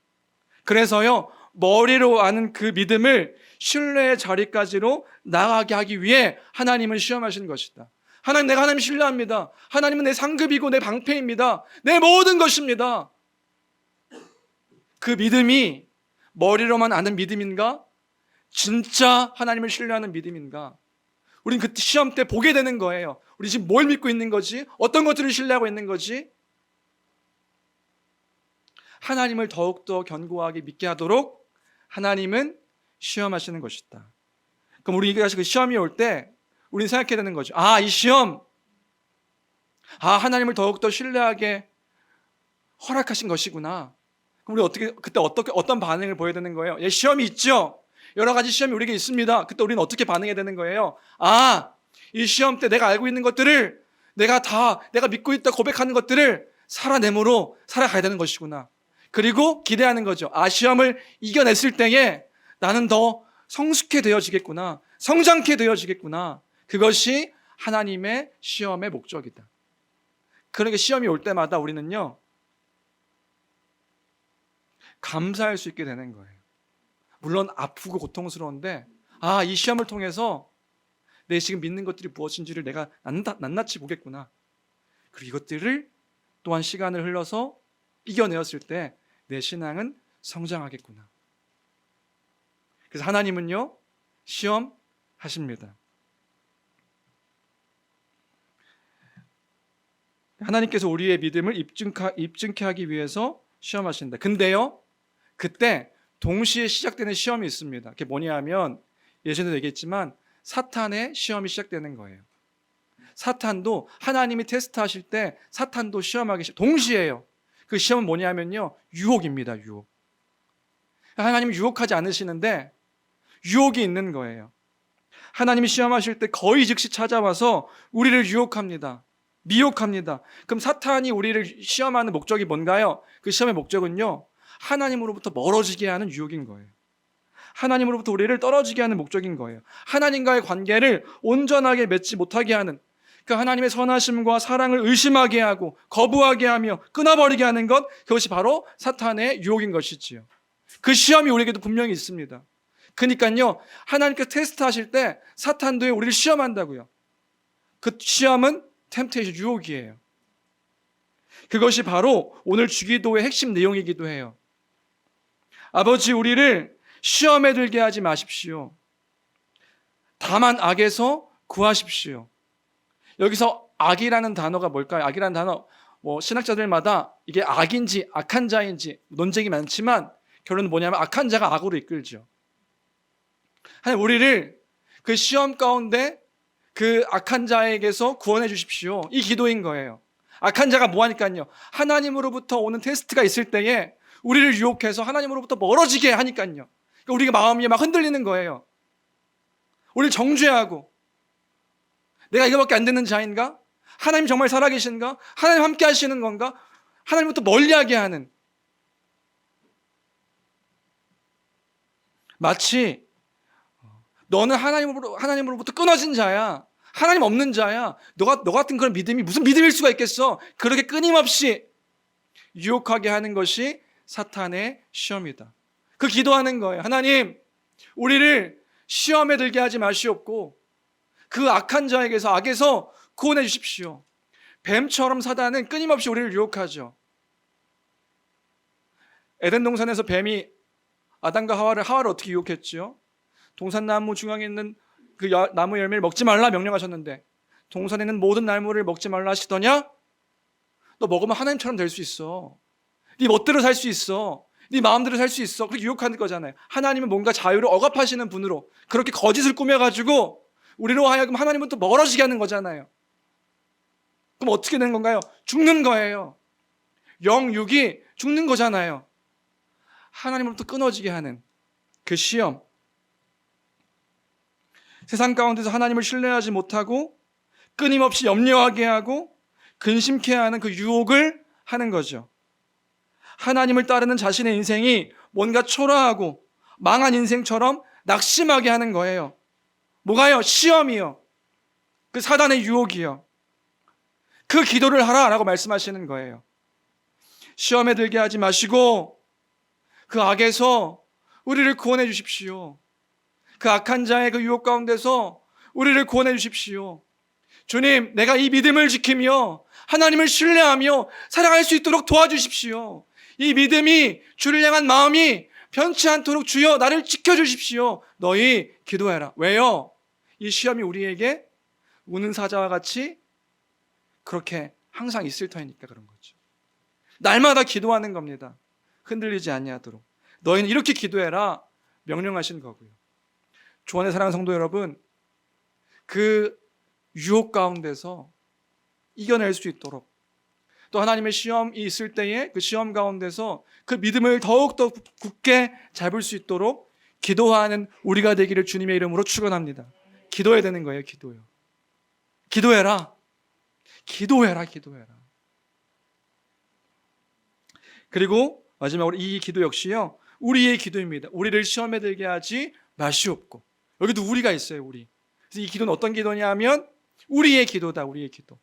그래서요, 머리로 아는 그 믿음을 신뢰의 자리까지로 나아가게 하기 위해 하나님을 시험하신 것이다. 하나님, 내가 하나님 신뢰합니다. 하나님은 내 상급이고 내 방패입니다. 내 모든 것입니다. 그 믿음이 머리로만 아는 믿음인가? 진짜 하나님을 신뢰하는 믿음인가? 우린 그 시험 때 보게 되는 거예요. 우리 지금 뭘 믿고 있는 거지? 어떤 것들을 신뢰하고 있는 거지? 하나님을 더욱더 견고하게 믿게 하도록 하나님은 시험하시는 것이다. 그럼 우리가 그 시험이 올 때 우리는 생각해야 되는 거죠. 아, 이 시험, 하나님을 더욱더 신뢰하게 허락하신 것이구나. 그럼 우리 그때 어떤 반응을 보여야 되는 거예요? 예, 시험이 있죠. 여러 가지 시험이 우리에게 있습니다. 그때 우리는 어떻게 반응해야 되는 거예요? 이 시험 때 내가 알고 있는 것들을 내가 믿고 있다 고백하는 것들을 살아내므로 살아가야 되는 것이구나. 그리고 기대하는 거죠. 시험을 이겨냈을 때에 나는 더 성숙해 되어지겠구나. 성장케 되어지겠구나. 그것이 하나님의 시험의 목적이다. 그러니까 시험이 올 때마다 우리는요, 감사할 수 있게 되는 거예요. 물론 아프고 고통스러운데, 이 시험을 통해서 내 지금 믿는 것들이 무엇인지를 내가 낱낱이 보겠구나. 그리고 이것들을 또한 시간을 흘러서 이겨내었을 때 내 신앙은 성장하겠구나. 그래서 하나님은요, 시험하십니다. 하나님께서 우리의 믿음을 입증케 하기 위해서 시험하신다. 근데요, 그때 동시에 시작되는 시험이 있습니다. 그게 뭐냐 하면, 예전에도 얘기했지만 사탄의 시험이 시작되는 거예요. 사탄도 하나님이 테스트하실 때 사탄도 시험하기 동시에요. 그 시험은 뭐냐 하면요, 유혹입니다. 유혹. 하나님이 유혹하지 않으시는데 유혹이 있는 거예요. 하나님이 시험하실 때 거의 즉시 찾아와서 우리를 유혹합니다. 미혹합니다. 그럼 사탄이 우리를 시험하는 목적이 뭔가요? 그 시험의 목적은요, 하나님으로부터 멀어지게 하는 유혹인 거예요. 하나님으로부터 우리를 떨어지게 하는 목적인 거예요. 하나님과의 관계를 온전하게 맺지 못하게 하는, 그 하나님의 선하심과 사랑을 의심하게 하고 거부하게 하며 끊어버리게 하는 것, 그것이 바로 사탄의 유혹인 것이지요. 그 시험이 우리에게도 분명히 있습니다. 그러니까요, 하나님께서 테스트하실 때 사탄도 우리를 시험한다고요. 그 시험은 템테이션, 유혹이에요. 그것이 바로 오늘 주기도의 핵심 내용이기도 해요. 아버지, 우리를 시험에 들게 하지 마십시오. 다만 악에서 구하십시오. 여기서 악이라는 단어가 뭘까요? 악이라는 단어, 신학자들마다 이게 악인지 악한 자인지 논쟁이 많지만 결론은 뭐냐면 악한 자가 악으로 이끌죠. 하나님, 우리를 그 시험 가운데 그 악한 자에게서 구원해 주십시오. 이 기도인 거예요. 악한 자가 뭐하니까요, 하나님으로부터 오는 테스트가 있을 때에 우리를 유혹해서 하나님으로부터 멀어지게 하니까요. 그러니까 우리가 마음이 막 흔들리는 거예요. 우리를 정죄하고, 내가 이거밖에 안 되는 자인가? 하나님 정말 살아계신가? 하나님 함께 하시는 건가? 하나님부터 멀리하게 하는, 마치 너는 하나님으로부터 끊어진 자야. 하나님 없는 자야. 너 같은 그런 믿음이 무슨 믿음일 수가 있겠어? 그렇게 끊임없이 유혹하게 하는 것이 사탄의 시험이다. 그 기도하는 거예요. 하나님, 우리를 시험에 들게 하지 마시옵고 그 악한 자에게서, 악에서 구원해 주십시오. 뱀처럼 사단은 끊임없이 우리를 유혹하죠. 에덴 동산에서 뱀이 아담과 하와를 어떻게 유혹했죠? 동산나무 중앙에 있는 그 나무 열매를 먹지 말라 명령하셨는데, 동산에 있는 모든 나무를 먹지 말라 하시더냐? 너 먹으면 하나님처럼 될 수 있어. 네 멋대로 살 수 있어. 네 마음대로 살 수 있어. 그렇게 유혹하는 거잖아요. 하나님은 뭔가 자유를 억압하시는 분으로 그렇게 거짓을 꾸며가지고 우리로 하여금 하나님부터 멀어지게 하는 거잖아요. 그럼 어떻게 되는 건가요? 죽는 거예요. 영육이 죽는 거잖아요. 하나님으로부터 끊어지게 하는 그 시험, 세상 가운데서 하나님을 신뢰하지 못하고 끊임없이 염려하게 하고 근심케 하는 그 유혹을 하는 거죠. 하나님을 따르는 자신의 인생이 뭔가 초라하고 망한 인생처럼 낙심하게 하는 거예요. 뭐가요? 시험이요. 그 사단의 유혹이요. 그 기도를 하라라고 말씀하시는 거예요. 시험에 들게 하지 마시고 그 악에서 우리를 구원해 주십시오. 그 악한 자의 그 유혹 가운데서 우리를 구원해 주십시오. 주님, 내가 이 믿음을 지키며 하나님을 신뢰하며 살아갈 수 있도록 도와주십시오. 이 믿음이, 주를 향한 마음이 변치 않도록 주여 나를 지켜주십시오. 너희 기도해라. 왜요? 이 시험이 우리에게 우는 사자와 같이 그렇게 항상 있을 터이니까 그런 거죠. 날마다 기도하는 겁니다. 흔들리지 아니하도록. 너희는 이렇게 기도해라 명령하신 거고요. 주안의 사랑하는 성도 여러분, 그 유혹 가운데서 이겨낼 수 있도록, 또 하나님의 시험이 있을 때에 그 시험 가운데서 그 믿음을 더욱더 굳게 잡을 수 있도록 기도하는 우리가 되기를 주님의 이름으로 축원합니다. 기도해야 되는 거예요. 기도요. 기도해라. 기도해라. 기도해라. 그리고 마지막으로 이 기도 역시요, 우리의 기도입니다. 우리를 시험에 들게 하지 마시옵고. 여기도 우리가 있어요. 우리. 그래서 이 기도는 어떤 기도냐 하면 우리의 기도다. 우리의 기도.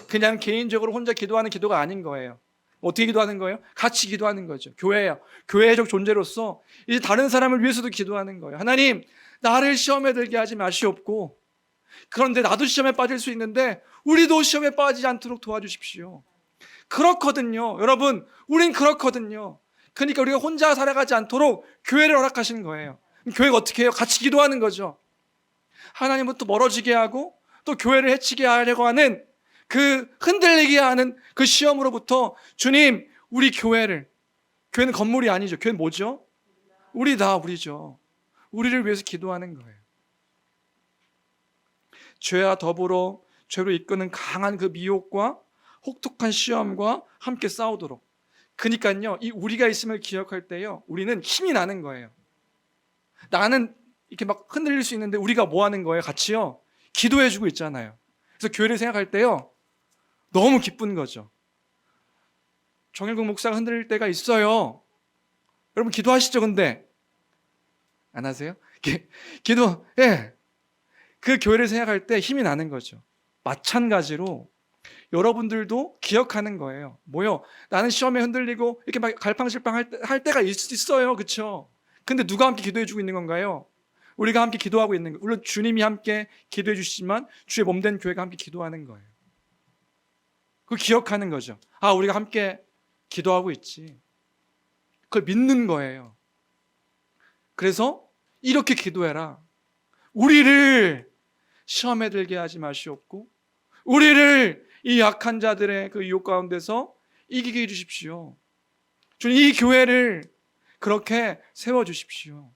그냥 개인적으로 혼자 기도하는 기도가 아닌 거예요. 어떻게 기도하는 거예요? 같이 기도하는 거죠. 교회예요. 교회적 존재로서 이제 다른 사람을 위해서도 기도하는 거예요. 하나님, 나를 시험에 들게 하지 마시옵고, 그런데 나도 시험에 빠질 수 있는데 우리도 시험에 빠지지 않도록 도와주십시오. 그렇거든요. 여러분, 우린 그렇거든요. 그러니까 우리가 혼자 살아가지 않도록 교회를 허락하시는 거예요. 교회가 어떻게 해요? 같이 기도하는 거죠. 하나님부터 멀어지게 하고 또 교회를 해치게 하려고 하는 그 흔들리게 하는 그 시험으로부터 주님, 우리 교회는 건물이 아니죠. 교회는 뭐죠? 우리죠. 우리를 위해서 기도하는 거예요. 죄와 더불어 죄로 이끄는 강한 그 미혹과 혹독한 시험과 함께 싸우도록. 그러니까요, 이 우리가 있음을 기억할 때요, 우리는 힘이 나는 거예요. 나는 이렇게 막 흔들릴 수 있는데 우리가 뭐 하는 거예요? 같이요, 기도해주고 있잖아요. 그래서 교회를 생각할 때요, 너무 기쁜 거죠. 정일국 목사가 흔들릴 때가 있어요. 여러분 기도하시죠? 근데 안 하세요? 기도, 예. 그 교회를 생각할 때 힘이 나는 거죠. 마찬가지로 여러분들도 기억하는 거예요. 뭐요? 나는 시험에 흔들리고 이렇게 막 갈팡질팡 할 때가 있어요. 그렇죠? 근데 누가 함께 기도해 주고 있는 건가요? 우리가 함께 기도하고 있는 거예요. 물론 주님이 함께 기도해 주시지만 주의 몸된 교회가 함께 기도하는 거예요. 그걸 기억하는 거죠. 아, 우리가 함께 기도하고 있지. 그걸 믿는 거예요. 그래서 이렇게 기도해라. 우리를 시험에 들게 하지 마시옵고 우리를 이 약한 자들의 그 유혹 가운데서 이기게 해주십시오. 주님, 이 교회를 그렇게 세워주십시오.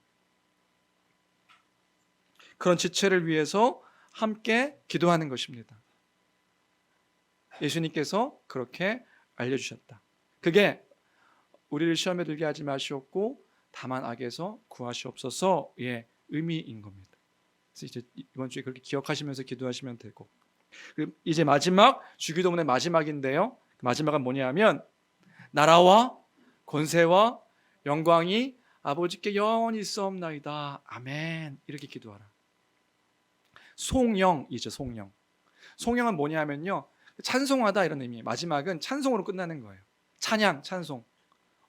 그런 지체를 위해서 함께 기도하는 것입니다. 예수님께서 그렇게 알려주셨다. 그게 우리를 시험에 들게 하지 마시옵고 다만 악에서 구하시옵소서의 의미인 겁니다. 그래서 이제 이번 주에 그렇게 기억하시면서 기도하시면 되고, 이제 마지막 주기도문의 마지막인데요. 그 마지막은 뭐냐면 나라와 권세와 영광이 아버지께 영원히 있사옵나이다. 아멘. 이렇게 기도하라. 송영이죠. 송영. 송영은 뭐냐면요, 찬송하다 이런 의미. 마지막은 찬송으로 끝나는 거예요. 찬양, 찬송.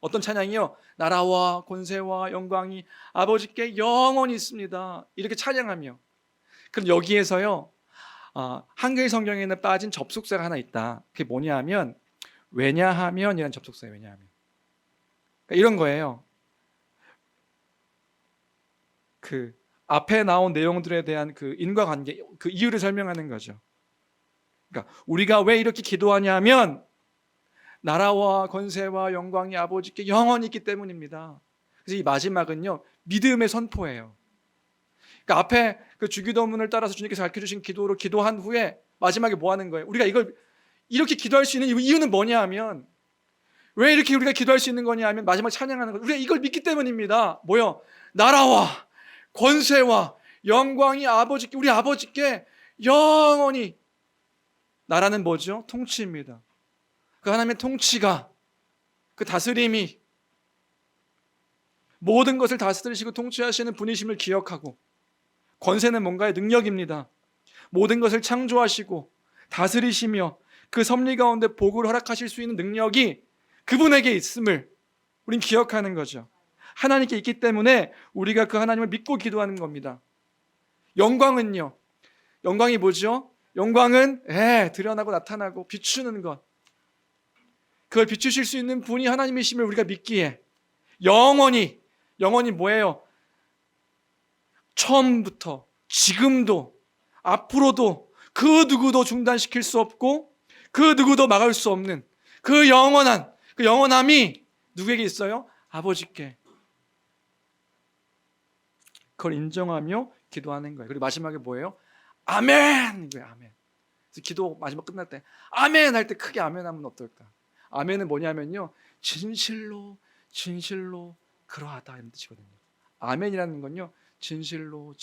어떤 찬양이요? 나라와 권세와 영광이 아버지께 영원히 있습니다. 이렇게 찬양하며. 그럼 여기에서요, 한글 성경에는 빠진 접속사가 하나 있다. 그게 뭐냐 하면 왜냐하면 이라는 접속사예요. 왜냐하면. 그러니까 이런 거예요. 그 앞에 나온 내용들에 대한 그 인과관계, 그 이유를 설명하는 거죠. 그러니까 우리가 왜 이렇게 기도하냐 하면 나라와 권세와 영광이 아버지께 영원히 있기 때문입니다. 그래서 이 마지막은요, 믿음의 선포예요. 그러니까 앞에 그 주기도문을 따라서 주님께서 가르쳐주신 기도로 기도한 후에 마지막에 뭐 하는 거예요? 우리가 이걸 이렇게 기도할 수 있는 이유는 뭐냐 하면, 왜 이렇게 우리가 기도할 수 있는 거냐 하면 마지막 찬양하는 거, 우리가 이걸 믿기 때문입니다. 뭐요? 나라와 권세와 영광이 아버지께, 우리 아버지께 영원히. 나라는 뭐죠? 통치입니다. 그 하나님의 통치가, 그 다스림이, 모든 것을 다스리시고 통치하시는 분이심을 기억하고, 권세는 뭔가요? 능력입니다. 모든 것을 창조하시고 다스리시며 그 섭리 가운데 복을 허락하실 수 있는 능력이 그분에게 있음을 우린 기억하는 거죠. 하나님께 있기 때문에 우리가 그 하나님을 믿고 기도하는 겁니다. 영광은요, 영광이 뭐죠? 영광은 드러나고 나타나고 비추는 것, 그걸 비추실 수 있는 분이 하나님이심을 우리가 믿기에 영원히 뭐예요? 처음부터 지금도 앞으로도 그 누구도 중단시킬 수 없고 그 누구도 막을 수 없는 그 영원함이 누구에게 있어요? 아버지께. 그걸 인정하며 기도하는 거예요. 그리고 마지막에 뭐예요? 아멘! 이거예요. 아멘. 그래서 기도 마지막 끝날 때 아멘 할 때 크게 아멘 하면 어떨까? 아멘은 뭐냐면요, 진실로 그러하다 이런 뜻이거든요. 아멘이라는 건요, 진실로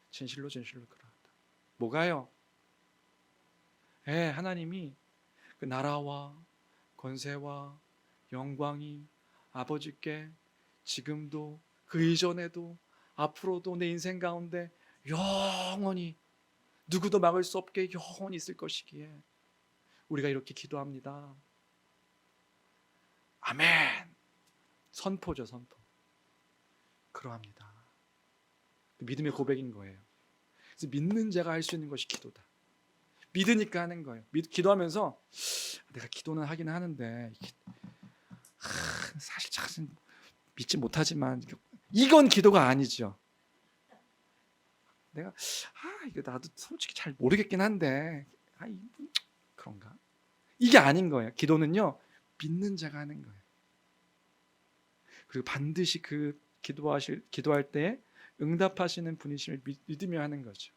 그러하다. 뭐가요? 하나님이 그 나라와 권세와 영광이 아버지께 지금도 그 이전에도 앞으로도 내 인생 가운데 영원히 누구도 막을 수 없게 영원히 있을 것이기에 우리가 이렇게 기도합니다. 아멘. 선포죠, 선포. 그러합니다. 믿음의 고백인 거예요. 그래서 믿는 자가 할 수 있는 것이 기도다. 믿으니까 하는 거예요. 기도하면서 내가 기도는 하긴 하는데 사실 참 믿지 못하지만 이건 기도가 아니죠. 내가 이거 나도 솔직히 잘 모르겠긴 한데 그런가? 이게 아닌 거예요. 기도는요, 믿는 자가 하는 거예요. 그리고 반드시 그 기도할 때 응답하시는 분이심을 믿으며 하는 거죠.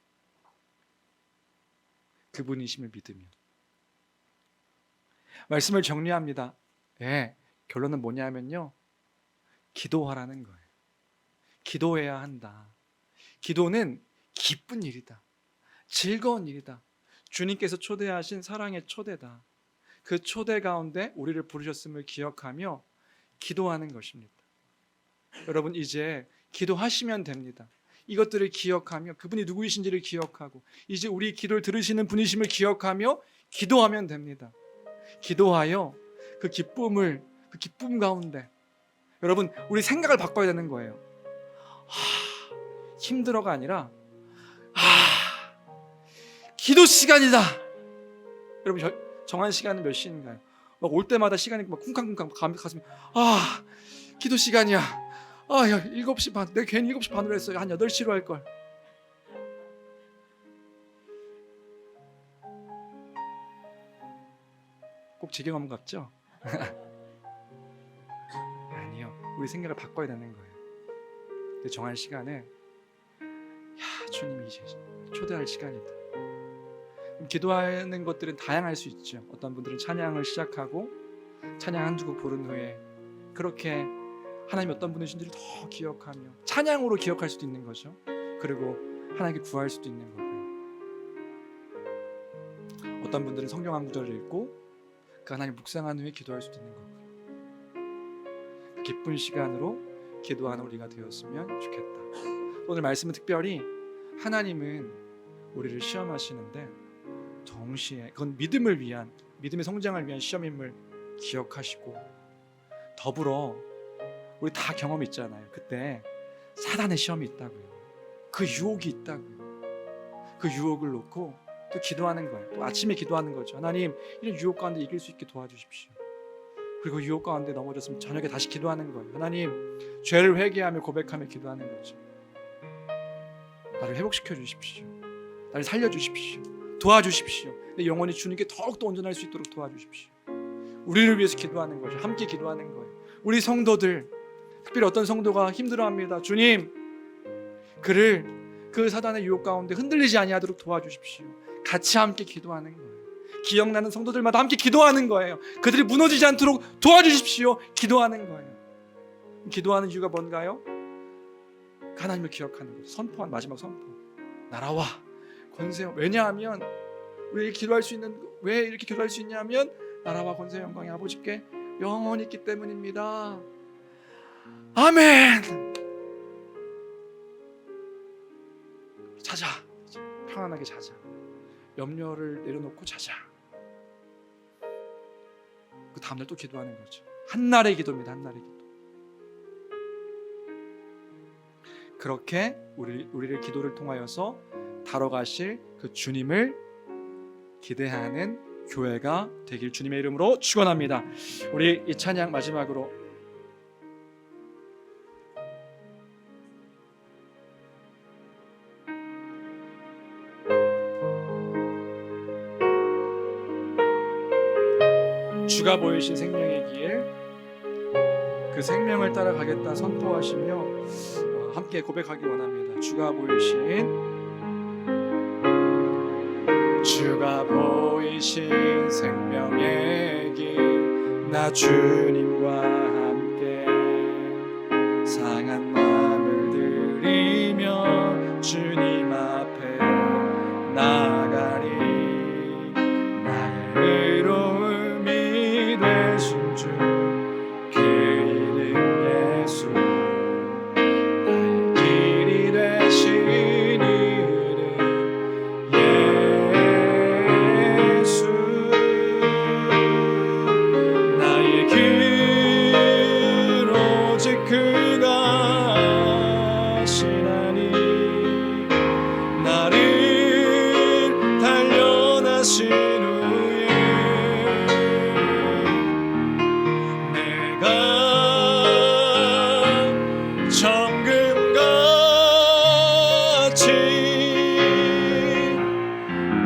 그분이심을 믿으며. 말씀을 정리합니다. 결론은 뭐냐면요, 기도하라는 거예요. 기도해야 한다. 기도는 기쁜 일이다. 즐거운 일이다. 주님께서 초대하신 사랑의 초대다. 그 초대 가운데 우리를 부르셨음을 기억하며 기도하는 것입니다. 여러분, 이제 기도하시면 됩니다. 이것들을 기억하며 그분이 누구이신지를 기억하고 이제 우리 기도를 들으시는 분이심을 기억하며 기도하면 됩니다. 기도하여 그 기쁨 가운데, 여러분, 우리 생각을 바꿔야 되는 거예요. 힘들어가 아니라 기도 시간이다. 여러분, 정한 시간은 몇 시인가요? 막 올 때마다 시간이 막 쿵쾅쿵쾅 가슴이 기도 시간이야. 7시 반. 내가 괜히 7시 반으로 했어요. 한 8시로 할 걸. 꼭 지경험 같죠? 아니요. 우리 생각을 바꿔야 되는 거예요. 정한 시간에 주님이 이제 초대할 시간이다. 기도하는 것들은 다양할 수 있죠. 어떤 분들은 찬양을 시작하고 찬양 한두 곡 부른 후에 그렇게 하나님이 어떤 분이신지를 더 기억하며 찬양으로 기억할 수도 있는 거죠. 그리고 하나님께 구할 수도 있는 거고요. 어떤 분들은 성경 한 구절을 읽고 그 하나님 묵상한 후에 기도할 수도 있는 거고요. 기쁜 시간으로 기도하는 우리가 되었으면 좋겠다. 오늘 말씀은 특별히 하나님은 우리를 시험하시는데 동시에 그건 믿음의 성장을 위한 시험임을 기억하시고, 더불어 우리 다 경험이 있잖아요. 그때 사단의 시험이 있다고요. 그 유혹이 있다고요. 그 유혹을 놓고 또 기도하는 거예요. 또 아침에 기도하는 거죠. 하나님, 이런 유혹 가운데 이길 수 있게 도와주십시오. 그리고 유혹 가운데 넘어졌으면 저녁에 다시 기도하는 거예요. 하나님, 죄를 회개하며 고백하며 기도하는 거죠. 나를 회복시켜 주십시오. 나를 살려주십시오. 도와주십시오. 내 영혼이 주님께 더욱더 온전할 수 있도록 도와주십시오. 우리를 위해서 기도하는 거죠. 함께 기도하는 거예요. 우리 성도들, 특별히 어떤 성도가 힘들어합니다. 주님, 그를 그 사단의 유혹 가운데 흔들리지 아니하도록 도와주십시오. 같이 함께 기도하는 거예요. 기억나는 성도들마다 함께 기도하는 거예요. 그들이 무너지지 않도록 도와주십시오. 기도하는 거예요. 기도하는 이유가 뭔가요? 그 하나님을 기억하는 거죠. 선포한 마지막 선포. 나라와 권세. 왜냐하면 우리 기도할 수 있는, 왜 이렇게 기도할 수 있냐면 나라와 권세 영광이 아버지께 영원히 있기 때문입니다. 아멘. 자자. 편안하게 자자. 염려를 내려놓고 자자. 그 다음날 또 기도하는 거죠. 한날의 기도입니다. 한날의 기도. 그렇게 우리를 기도를 통하여서 다뤄가실 그 주님을 기대하는 교회가 되길 주님의 이름으로 축원합니다. 우리 이 찬양 마지막으로 주가 보이신 생명의 길, 그 생명을 따라가겠다 선포하시며 함께 고백하기 원합니다. 주가 보이신 생명의 길, 나 주님과 함께 상한 마음을 들이며 주님 앞에 나가리. 나의 의로움이 되신 주, 그 이름 예수. 나의 길이 되신 이름 예수. 나의 길 오직 그가 하시나니. 나를 단련하신 후에 내가 정금같이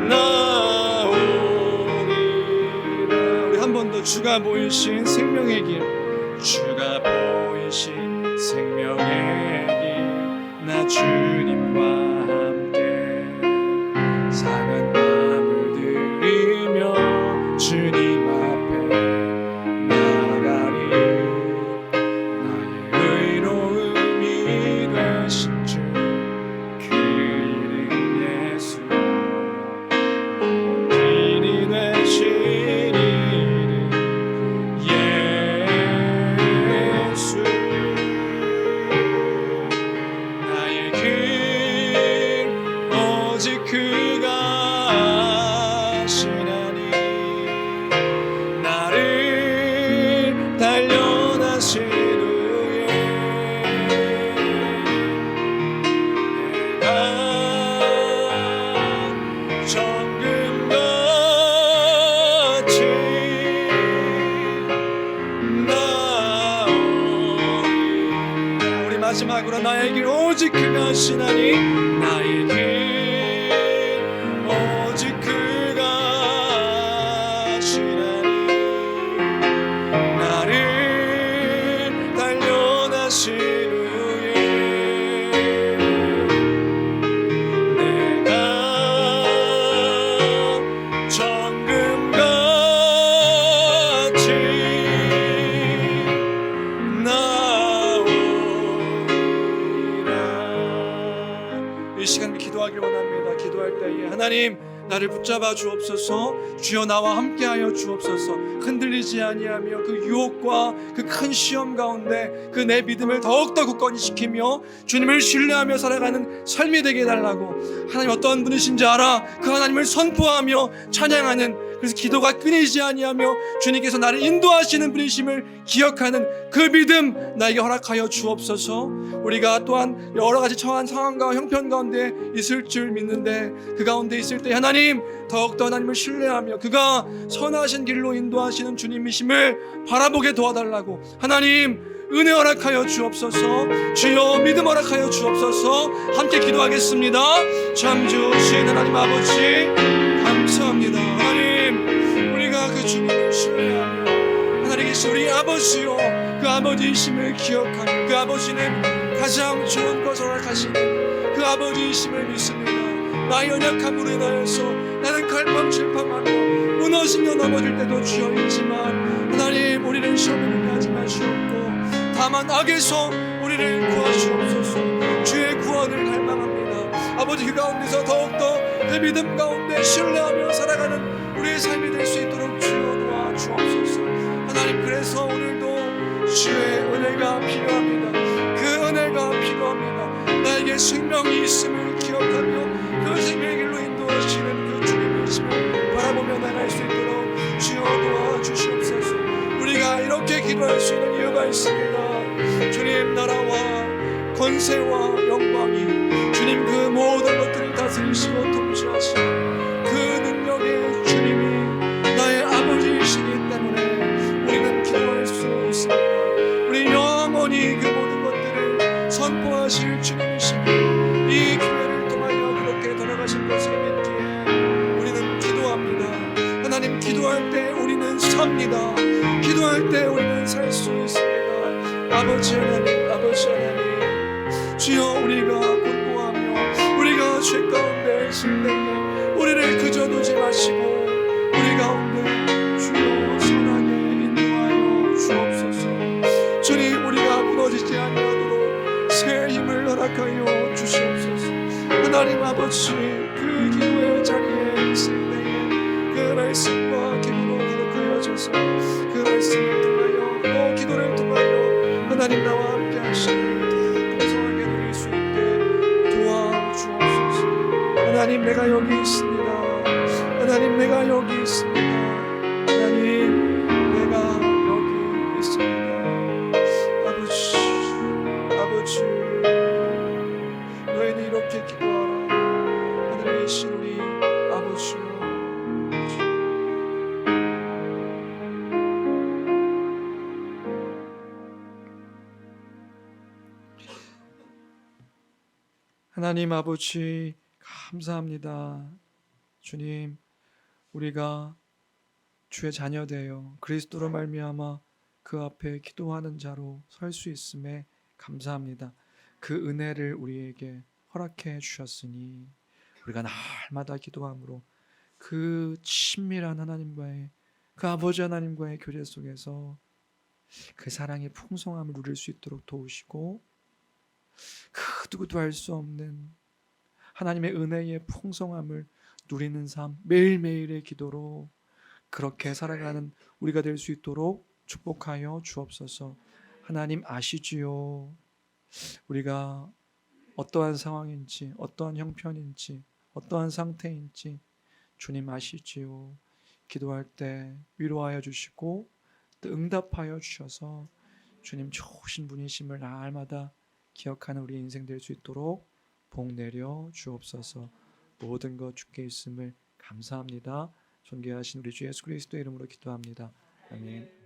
나오리라. 우리 한 번 더 주가 보이신 생명의 길, 주가 보이신 생명의 길, 나 주님과 함께 상한 마음을 들이며 주님 앞에 나가리. 나의 의로움이 되신 주, 그 이름 예수. 길이 되신 이름 예수. 나의 길 오직 그가 하시나니. 나를 단련하신 후에 내가 정금같이 나오리라. 우리 마지막으로 나의 길 오직 그가 하시나니. 나의 길 오직 그가 하시나니. 나를 단련하신 후에 내가 정금같이 나오리라. 이 시간 기도하길 원합니다. 기도할 때에 하나님, 나를 붙잡아 주옵소서. 주여 나와 함께하여 주옵소서. 흔들리지 아니하며 그 유혹과 그 큰 시험 가운데 그 내 믿음을 더욱더 굳건히 시키며 주님을 신뢰하며 살아가는 삶이 되게 해달라고. 하나님 어떠한 분이신지 알아 그 하나님을 선포하며 찬양하는, 그래서 기도가 끊이지 아니하며 주님께서 나를 인도하시는 분이심을 기억하는 그 믿음 나에게 허락하여 주옵소서. 우리가 또한 여러 가지 처한 상황과 형편 가운데 있을 줄 믿는데 그 가운데 있을 때 하나님 더욱더 하나님을 신뢰하며 그가 선하신 길로 인도하시는 주님이심을 바라보게 도와달라고. 하나님 은혜 허락하여 주옵소서. 주여 믿음 허락하여 주옵소서. 함께 기도하겠습니다. 참 좋으신 하나님 아버지 감사합니다. 하나님 우리가 그 주님을 신뢰하며 하나님께서 우리 아버지요 그 아버지이심을 기억하며 그 아버지는 가장 좋은 것을 허락하시는 그 아버지이심을 믿습니다. 나의 연약함으로 인하여서 나는 갈팡질팡하며 무너지며 넘어질 때도 주여 있지만 하나님 우리는 시험에 들게 하지 마시옵고 다만 악에서 우리 우리를 구하시옵소서. 주의 구원을 갈망합니다. 아버지, 그 가운데서 더욱더 그 믿음 가운데 신뢰하며 살아가는 우리의 삶이 될 수 있도록 주여 도와주옵소서. 하나님, 그래서 오늘도 주의 은혜가 필요합니다. 그 은혜가 필요합니다. 나에게 생명이 있음을 기억하며 그 생명의 길로 인도하시는 그 주님이심을 바라보며 나갈 수 있도록 주여 도와주시옵소서. 우리가 이렇게 기도할 수 있는 이유가 있습니다. 주님, 나라와 권세와 영광이 주님 그 모든 것들을 다스리시고 통치하시는 그 능력의 주님이 나의 아버지이시기 때문에 우리는 기도할 수 있습니다. 우리 영원히 그 모든 것들을 선포하실 주님이시니 이 교회를 통하여 그렇게 돌아가실 것을 믿기에 우리는 기도합니다. 하나님, 기도할 때 우리는 삽니다. 기도할 때 우리는 살 수 있습니다. 아버지 하나님, 아버지 하나님, 주여, 우리가 곤고하며 우리가 죄 가운데 있을 때에 우리를 그저 두지 마시고 우리 가운데 주여 선하게 인도하여 주옵소서. 주님, 우리가 무너지지 아니하도록 새 힘을 허락하여 주시옵소서. 하나님 아버지, 그 기도의 자리에 있을 때에 그 말씀과 기도로 기록하여 주셔서 그 말씀을 통하여 또 기도를 통하여 하나님 나와 함께 하시니 풍성하게 누릴 수 있게 도와주옵소서. 하나님, 내가 여기 있습니다. 하나님, 내가 여기 있습니다. 하나님, 내가 여기 있습니다. 아버지, 아버지, 너희는 이렇게 기도하라. 하늘에 계신 우리 아버지여, 하나님 아버지, 감사합니다. 주님, 우리가 주의 자녀되어 그리스도로 말미암아 그 앞에 기도하는 자로 설 수 있음에 감사합니다. 그 은혜를 우리에게 허락해 주셨으니 우리가 날마다 기도함으로 그 친밀한 하나님과의, 그 아버지 하나님과의 교제 속에서 그 사랑의 풍성함을 누릴 수 있도록 도우시고 그 누구도 알 수 없는 하나님의 은혜의 풍성함을 누리는 삶, 매일매일의 기도로 그렇게 살아가는 우리가 될 수 있도록 축복하여 주옵소서. 하나님 아시지요. 우리가 어떠한 상황인지, 어떠한 형편인지, 어떠한 상태인지 주님 아시지요. 기도할 때 위로하여 주시고 또 응답하여 주셔서 주님 좋으신 분이심을 날마다 기억하는 우리 인생 될 수 있도록 복 내려 주옵소서. 모든 것 주께 있음을 감사합니다. 존귀하신 우리 주 예수 그리스도의 이름으로 기도합니다. 아멘.